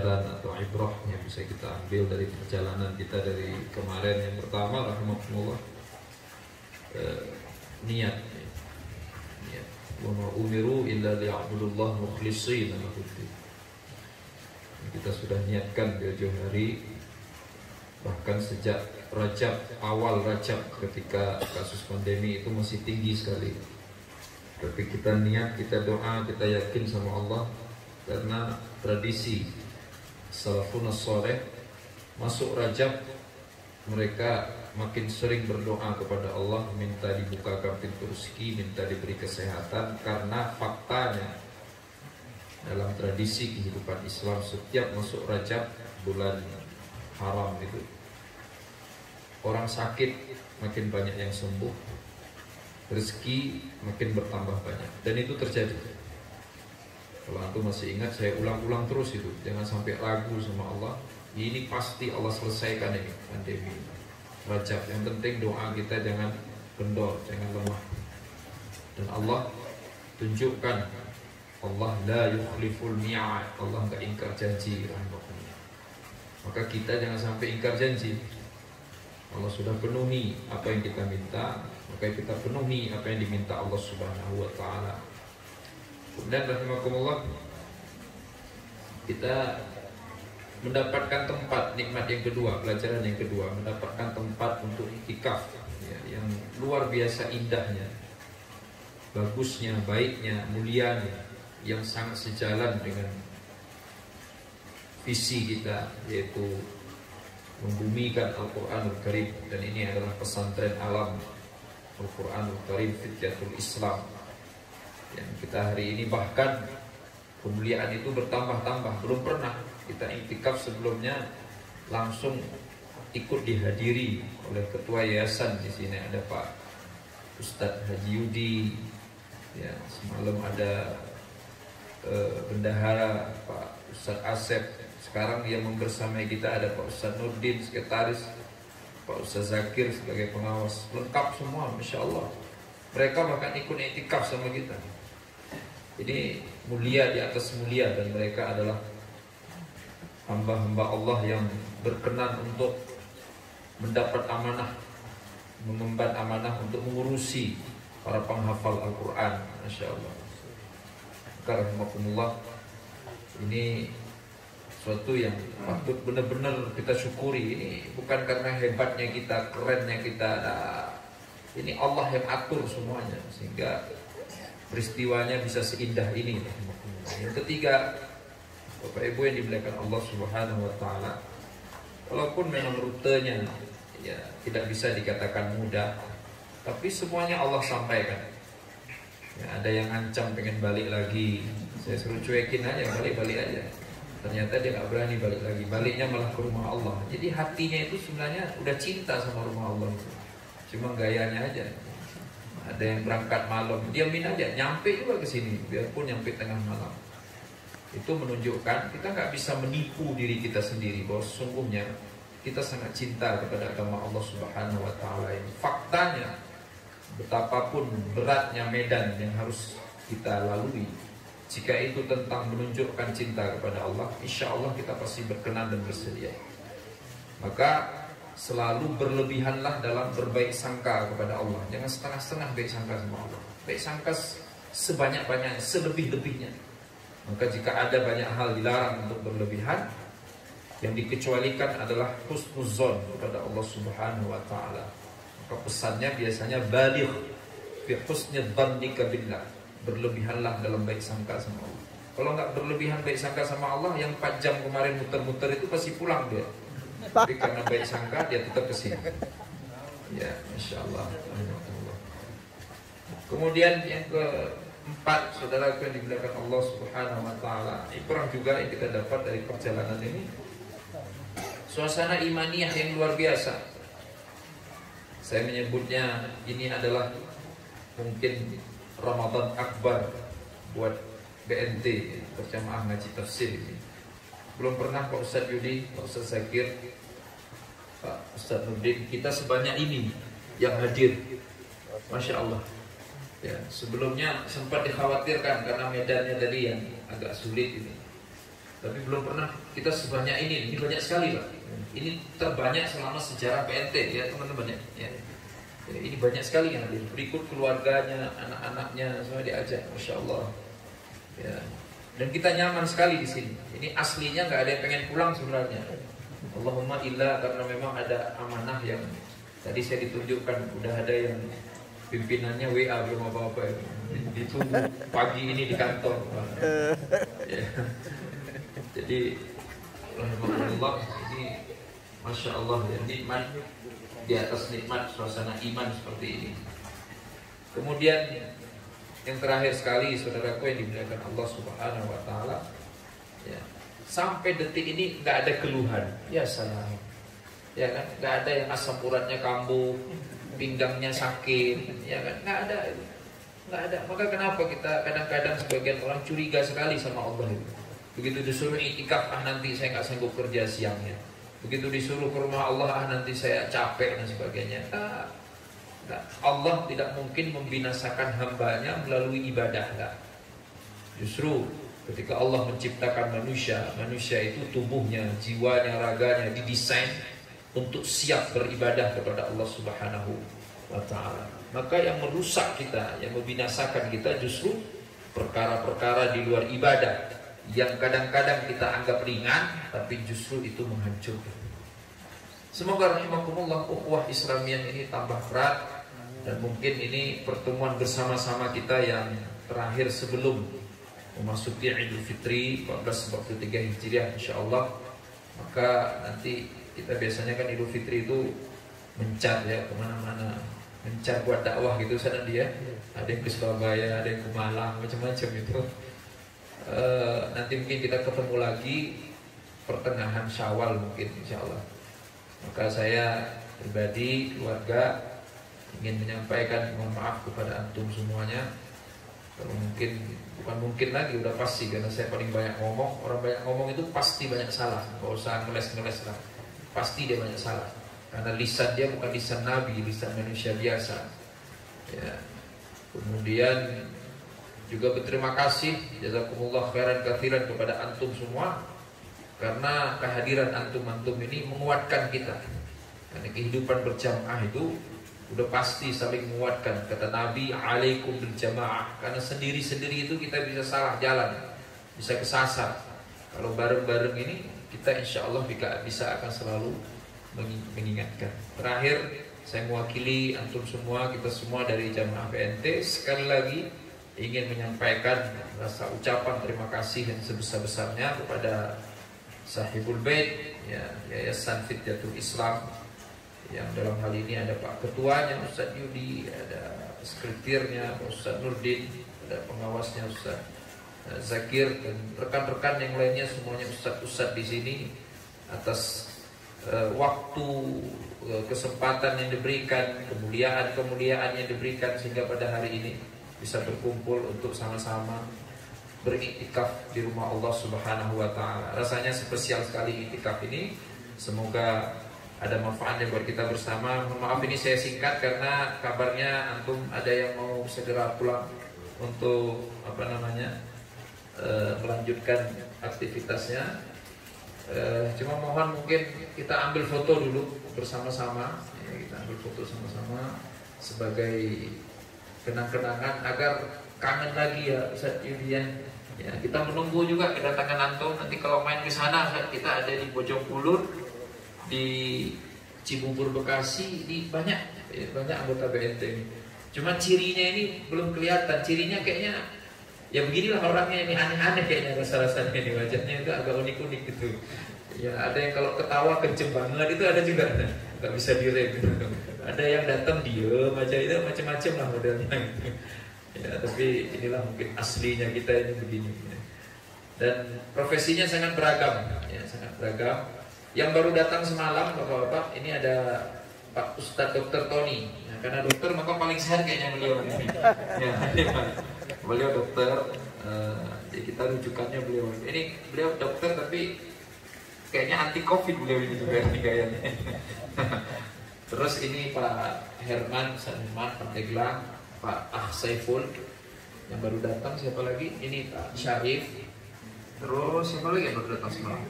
pelajaran atau ibrah yang bisa kita ambil dari perjalanan kita dari kemarin. Yang pertama, rahimakumullah, niat. Wa ma umiru illa liya'budullah mukhlishina lahuddin. Kita sudah niatkan jauh-jauh hari, bahkan sejak Rajab, awal Rajab ketika kasus pandemi itu masih tinggi sekali. Tapi kita niat, kita doa, kita yakin sama Allah, karena tradisi salafun as-saleh masuk Rajab mereka makin sering berdoa kepada Allah, minta dibukakan pintu rezeki, minta diberi kesehatan. Karena faktanya dalam tradisi kehidupan Islam, setiap masuk Rajab, bulan haram itu, orang sakit makin banyak yang sembuh, rezeki makin bertambah banyak. Dan itu terjadi. Kalau antum masih ingat, saya ulang-ulang terus itu, jangan sampai ragu sama Allah. Ini pasti Allah selesaikan ini pandemi Rajab. Yang penting doa kita jangan kendor, jangan lemah. Dan Allah tunjukkan, Allah la yukhliful mi'ad, Allah enggak ingkar janji. Maka kita jangan sampai ingkar janji. Allah sudah penuhi apa yang kita minta, maka kita penuhi apa yang diminta Allah Subhanahu wa ta'ala. Kemudian rahimakumullah, kita mendapatkan tempat, nikmat yang kedua, pelajaran yang kedua, mendapatkan tempat untuk iktikaf ya, yang luar biasa indahnya, bagusnya, baiknya, mulianya, yang sangat sejalan dengan visi kita, yaitu membumikan Al-Quranul Karim. Dan ini adalah pesantren alam Al-Quranul Karim Fityatul Islam, yang kita hari ini bahkan kemuliaan itu bertambah-tambah. Belum pernah kita iktikaf sebelumnya langsung ikut dihadiri oleh ketua yayasan. Di sini ada Pak Ustadz Haji Yudi, ya, semalam ada bendahara Pak Ustadz Asep. Sekarang yang membersamai kita ada Pak Ustadz Nurdin sekretaris, Pak Ustadz Zakir sebagai pengawas. Lengkap semua, Masya Allah. Mereka bahkan ikut iktikaf sama kita. Ini mulia di atas mulia, dan mereka adalah hamba-hamba Allah yang berkenan untuk mendapat amanah, mengemban amanah untuk mengurusi para penghafal Al-Quran. Masya Allah. Karahmatullah, ini suatu yang patut benar-benar kita syukuri. Ini bukan karena hebatnya kita, kerennya kita, ini Allah yang atur semuanya sehingga peristiwanya bisa seindah ini. Yang ketiga, Bapak Ibu yang dimuliakan Allah Subhanahu wa ta'ala, walaupun memang rutenya ya tidak bisa dikatakan mudah, tapi semuanya Allah sampaikan. Ya, ada yang ancam pengen balik lagi, saya suruh cuekin aja, balik-balik aja. Ternyata dia gak berani balik lagi, baliknya malah ke rumah Allah. Jadi hatinya itu sebenarnya udah cinta sama rumah Allah itu, cuma gayanya aja. Ada yang berangkat malam, diamin aja, nyampe juga ke sini, biarpun nyampe tengah malam. Itu menunjukkan kita nggak bisa menipu diri kita sendiri bahwa sesungguhnya kita sangat cinta kepada agama Allah Subhanahu wa ta'ala ini. Faktanya, betapapun beratnya medan yang harus kita lalui, jika itu tentang menunjukkan cinta kepada Allah, insya Allah kita pasti berkenan dan bersedia. Maka selalu berlebihanlah dalam berbaik sangka kepada Allah. Jangan setengah-setengah baik sangka sama Allah. Baik sangka sebanyak-banyaknya, selebih-lebihnya. Maka jika ada banyak hal dilarang untuk berlebihan, yang dikecualikan adalah husnuzon kepada Allah Subhanahu wa ta'ala. Maka pesannya biasanya baligh fi husni dzannika billah. Berlebihanlah dalam baik sangka sama Allah. Kalau nggak berlebihan baik sangka sama Allah, yang 4 jam kemarin muter-muter itu pasti pulang dia. Tapi karena baik sangka dia tetap kesini. Ya, Masya Allah. Kemudian yang keempat, saudara yang dimuliakan Allah Subhanahu wa ta'ala, ibrah juga yang kita dapat dari perjalanan ini, suasana imaniyah yang luar biasa. Saya menyebutnya ini adalah mungkin Ramadan Akbar buat BNT, berjamaah ngaji tafsir ini. Belum pernah Pak Ustadz Yudi, Pak Ustadz Zakir, Pak Ustadz Nurdin, kita sebanyak ini yang hadir. Masya Allah. Ya, sebelumnya sempat dikhawatirkan karena medannya tadi yang agak sulit ini. Tapi belum pernah kita sebanyak ini banyak sekali Pak. Ini terbanyak selama sejarah PNT ya teman-teman ya. Ini banyak sekali yang hadir. Berikut keluarganya, anak-anaknya semua diajak, masya Allah. Ya. Dan kita nyaman sekali di sini. Ini aslinya nggak ada yang pengen pulang sebenarnya. Allahumma illa karena memang ada amanah yang tadi saya ditunjukkan udah ada yang pimpinannya WA belum apa-apa ya. Ditunggu pagi ini di kantor. Ya. Jadi alhamdulillah ini masya Allah ya, nikmat di atas nikmat suasana iman seperti ini. Kemudian yang terakhir sekali saudaraku yang dimuliakan Allah Subhanahu wa taala ya, sampai detik ini nggak ada keluhan. Ya salam. Ya kan, nggak ada yang asam uratnya kambuh, pinggangnya sakit, ya kan, nggak ada. Nggak ada. Maka kenapa kita kadang-kadang sebagian orang curiga sekali sama Allah itu. Begitu disuruh iktikaf, nanti saya nggak sanggup kerja siangnya. Begitu disuruh ke rumah Allah, nanti saya capek dan sebagainya. Nah, Allah tidak mungkin membinasakan hambanya melalui ibadah. Nah, justru ketika Allah menciptakan manusia, manusia itu tubuhnya, jiwanya, raganya didesain untuk siap beribadah kepada Allah Subhanahu wa ta'ala. Maka yang merusak kita, yang membinasakan kita justru perkara-perkara di luar ibadah yang kadang-kadang kita anggap ringan, tapi justru itu menghancurkan. Semoga rahimakumullah ukhuwah Islamiyah ini tambah erat. Dan mungkin ini pertemuan bersama-sama kita yang terakhir sebelum memasuki Idul Fitri 1443 Hijriah insyaallah. Maka nanti kita biasanya kan Idul Fitri itu mencar ya kemana-mana, mencar buat dakwah gitu sana dia. Ada yang ke Surabaya, ada yang ke Malang, macam-macam itu. Nanti mungkin kita ketemu lagi pertengahan Syawal mungkin insyaallah. Maka saya pribadi, keluarga ingin menyampaikan mohon maaf kepada antum semuanya. Kalau mungkin, bukan mungkin lagi, udah pasti karena saya paling banyak ngomong. Orang banyak ngomong itu pasti banyak salah. Gak usah ngeles-ngeles lah. Pasti dia banyak salah. Karena lisan dia bukan lisan Nabi, lisan manusia biasa. Ya. Kemudian juga berterima kasih jazakumullah khairan katsiran kepada antum semua. Karena kehadiran antum-antum ini menguatkan kita. Karena kehidupan berjamaah itu udah pasti saling menguatkan. Kata Nabi, alaikum bil jamaah. Karena sendiri-sendiri itu kita bisa salah jalan, bisa kesasar. Kalau bareng-bareng ini kita insya Allah bisa akan selalu mengingatkan. Terakhir saya mewakili antum semua, kita semua dari jamaah PNT sekali lagi ingin menyampaikan rasa ucapan terima kasih yang sebesar-besarnya kepada Sahibul Bait ya, Yayasan Fidyatul Islam, yang dalam hal ini ada Pak Ketuanya Ustadz Yudi, ada sekretirnya Ustadz Nurdin, ada pengawasnya Ustadz Zakir, dan rekan-rekan yang lainnya semuanya Ustadz di sini atas waktu, kesempatan yang diberikan, kemuliaan yang diberikan sehingga pada hari ini bisa berkumpul untuk sama-sama beriktikaf di rumah Allah Subhanahu wa taala. Rasanya spesial sekali iktikaf ini. Semoga ada manfaatnya buat kita bersama. Mohon maaf ini saya singkat karena kabarnya antum ada yang mau segera pulang untuk melanjutkan aktivitasnya. Cuma mohon mungkin kita ambil foto dulu bersama-sama ya, kita ambil foto sama-sama sebagai kenang-kenangan agar kangen lagi ya Ustaz Yudian. Ya, kita menunggu juga kedatangan antum. Nanti kalau main ke sana kita ada di Bojongkulur, di Cibubur Bekasi, di banyak anggota BNT ini. Cuma cirinya ini belum kelihatan. Cirinya kayaknya ya beginilah orangnya, ini aneh-aneh kayaknya rasa-rasanya ini, wajahnya itu agak unik-unik gitu. Ya ada yang kalau ketawa kenceng banget itu ada juga, nggak bisa direm gitu. Ada yang datang diem aja, itu macam-macam lah modelnya. Ya, tapi inilah mungkin aslinya kita ini begini. Dan profesinya sangat beragam, ya sangat beragam. Yang baru datang semalam bapak-bapak ini ada Pak Ustadz Dr. Tony. Nah, karena dokter maka paling sehat kayaknya beliau ini. Ya, beliau dokter. Jadi kita rujukannya beliau. Ini beliau dokter tapi kayaknya anti covid beliau ini juga nih gayanya. Terus ini Pak Herman Pandeglang, Pak Saiful yang baru datang. Siapa lagi? Ini Pak Syarif. Terus siapa lagi yang baru datang semalam?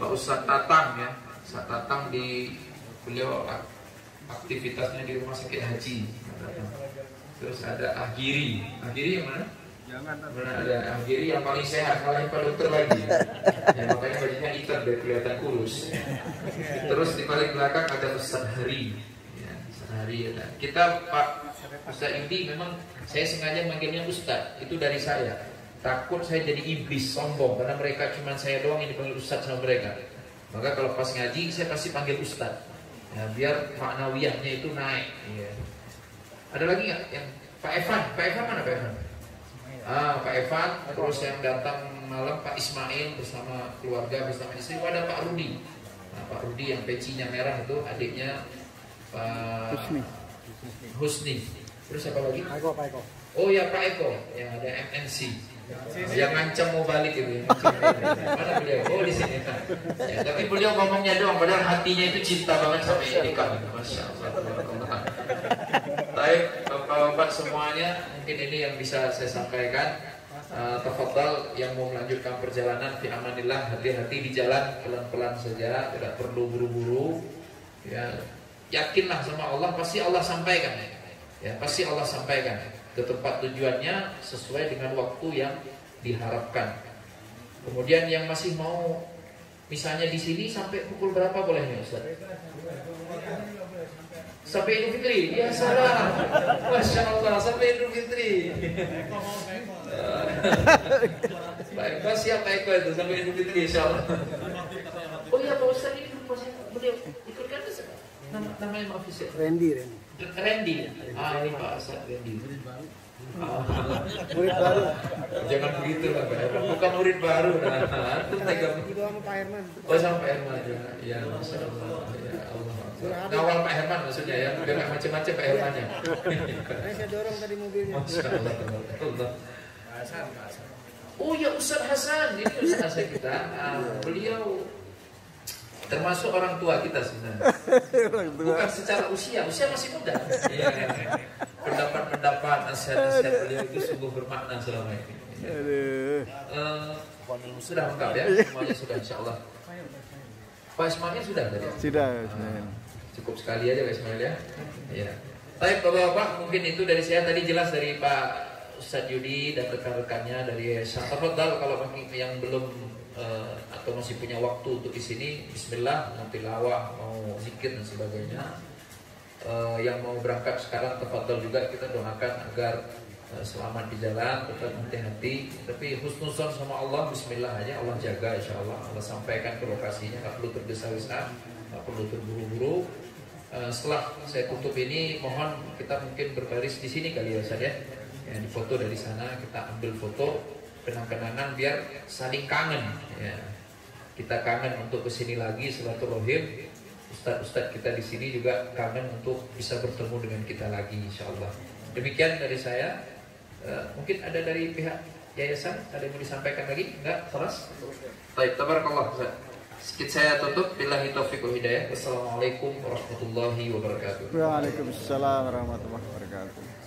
Pak Ustadz Tatang ya. Ustadz Tatang beliau aktivitasnya di rumah sakit haji. Terus ada Agiri yang mana? Mana ada Agiri yang paling sehat, kalahin Pak Dokter lagi. Ya, makanya bajunya hitam biar kelihatan kurus. Terus di paling belakang ada Ustadz Hari. Ya, Ustadz Hari ya. Kita Pak Ustadz Indi memang saya sengaja manggilnya Ustadz. Itu dari saya. Takut saya jadi iblis sombong karena mereka cuma saya doang yang dipanggil Ustadz sama mereka. Maka kalau pas ngaji saya pasti panggil Ustadz. Ya, biar maknawiyahnya itu naik. Ya. Ada lagi nggak yang Pak Evan? Pak Evan mana Pak Evan? Pak Evan. Terus yang datang malam Pak Ismail bersama keluarga bersama istri. Ada Pak Rudi. Nah, Pak Rudi yang pecinya merah itu adiknya Pak Husni. Terus siapa lagi? Pak Eko. Oh ya Pak Eko yang ada MNC. Yang ngancam mau balik itu. Mana beliau? Oh di sini kan. Ya, tapi beliau ngomongnya doang, padahal hatinya itu cinta banget sama Edika. Masya Allah. Baik, bapak-bapak semuanya, mungkin ini yang bisa saya sampaikan. Tafadhal yang mau melanjutkan perjalanan fi amanillah, hati-hati di jalan, pelan-pelan saja, tidak perlu buru-buru. Ya, yakinlah sama Allah, pasti Allah sampaikan. Ya, pasti Allah sampaikan ke tempat tujuannya sesuai dengan waktu yang diharapkan. Kemudian yang masih mau misalnya di sini sampai pukul berapa bolehnya Ustaz? Sampai Idul Fitri. Ya salah. Masya Allah sampai Idul Fitri. Baik, Pak siapa Eko itu sampai Idul Fitri insyaallah. Oh iya Pak Ustaz ini beliau ikutkan namanya maaf ya. Randy. Ini Pak Asad Randy. Murid baru. Jangan begitu lah Pak Herman. Bukan murid baru. Itu sama Pak Herman. Oh sama Pak Herman juga. Ya Masya Allah. Ya Allah. Ngawal Pak Herman maksudnya ya. Biar gak macam-macam Pak Hermannya. Saya dorong tadi mobilnya. Masya Allah. Oh ya Ustaz Hasan. Ini Ustaz Hasan kita. Beliau termasuk orang tua kita sebenarnya. Bukan secara usia masih muda. Ya, pendapat-pendapat nasihat-nasihat beliau itu sungguh bermakna selama ini. Sudah lengkap ya, semuanya sudah insyaallah. Pak Ismail sudah tadi? Sudah. Cukup sekali aja Pak Ismail ya. Ya. Baik Bapak-bapak, mungkin itu dari saya tadi jelas dari Pak Ustadz Yudi dan rekan-rekannya dari Tafadhal kalau yang belum atau masih punya waktu untuk di sini, Bismillah, mau tilawah, mau zikir dan sebagainya. Yang mau berangkat sekarang, tafadhal juga kita doakan agar selamat di jalan, tetap hati-hati. Tapi husnuzon sama Allah, Bismillah aja, Allah jaga, insya Allah. Allah sampaikan ke lokasinya, nggak perlu tergesa-gesa, nggak perlu terburu-buru. Setelah saya tutup ini, mohon kita mungkin berbaris di sini kali ya Ustaz ya. Di foto dari sana, kita ambil foto kenang-kenangan biar saling kangen ya. Kita kangen untuk kesini lagi silaturahim. Ustadz-ustadz kita di sini juga kangen untuk bisa bertemu dengan kita lagi insyaallah. Demikian dari saya. Mungkin ada dari pihak yayasan ada yang mau disampaikan lagi? Enggak? Kelas? Baik, tabarakallah Ustaz. Sedikit saya tutup. Billahi taufiq wal hidayah. Wassalamualaikum warahmatullahi wabarakatuh. Waalaikumsalam warahmatullahi wabarakatuh.